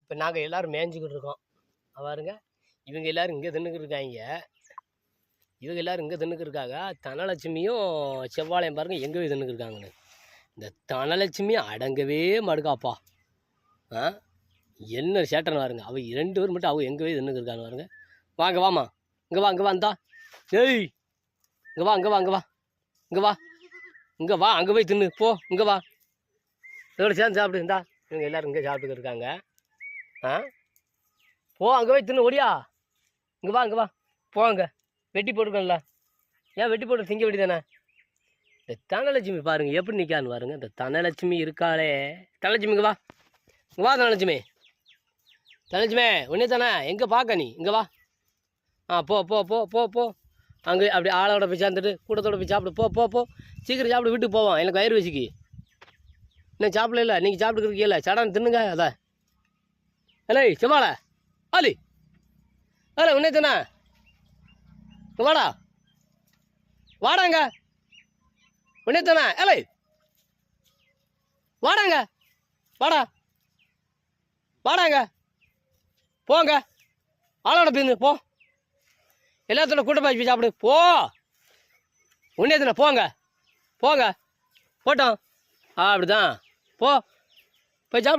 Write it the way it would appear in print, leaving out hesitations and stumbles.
இப்போ நாங்கள் எல்லோரும் மேய்ஞ்சிக்கிட்டு இருக்கோம். பாருங்க, இவங்க எல்லோரும் இங்கே தின்னுக்கிட்டு இருக்காங்க. இவங்க எல்லோரும் இங்கே தின்னுக்கிட்டு இருக்காங்க. தனலட்சுமியும் செவ்வாழையும் பாருங்கள் எங்கே போய் தின்னுக்கிட்டு இருக்காங்கன்னு. இந்த தனலட்சுமி அடங்கவே மாட்டுக்காப்பா. என்ன சேட்டன்னு பாருங்க. அவள் 2 பேர் மட்டும் அவங்க எங்கே போய் தின்னுக்கிட்டு இருக்காங்க பாருங்க. வாங்க வாமா, இங்கே வா, இங்கே வா, இந்தா ஏய், இங்கே வா, இங்கே வா, இங்கே வா, இங்கே வா, இங்கே வா, அங்கே போய் தின்னு போ, இங்கே வா, இதோட சேர்ந்து சாப்பிடு. இந்தா இவங்க எல்லோரும் இங்கே சாப்பிட்டுக்கிட்டு இருக்காங்க. போ, அங்கே போய் தின்னு ஓடியா, இங்கே வா, இங்கே வா, போங்க. வெட்டி போட்டுக்கோங்கள, ஏன் வெட்டி போட்டு திங்க வேண்டி தானே. இந்த தனலட்சுமி பாருங்கள் எப்படி நிற்கான்னு பாருங்க. இந்த தனலட்சுமி இருக்காளே. தனலட்சுமி இங்கே வா, இங்கே வா தனலட்சுமி. தனலட்சுமி ஒன்றே தானே, எங்கே பார்க்க நீ, இங்கே வா. போ போ போ போ போ, அங்கே அப்படி ஆளோட போய் சேர்ந்துட்டு கூட்டத்தோட போய் சாப்பிடு. போ போ போ, சீக்கிரம் சாப்பிட்டு வீட்டுக்கு போவோம். எனக்கு வயிறு வசிக்கு. இன்னும் சாப்பிடல இல்லை, நீங்கள் சாப்பிட்டுருக்கீங்கள, சடான்னு தின்னுங்க. அதான் ஹலோ செவ்வாழை ஆலி, ஹலோ உன்னே தானே, வாடா வாடாங்க, உன்னே தானே, ஹலோ வாடாங்க, வாடா வாடாங்க, போங்க ஆளோட போயிருந்து போ, எல்லாத்தோட கூட்டமாக போய் சாப்பிடு. போ, உன்னே தானே, போங்க போங்க, போட்டோம். அப்படிதான் போ, போய் சாப்பிடு.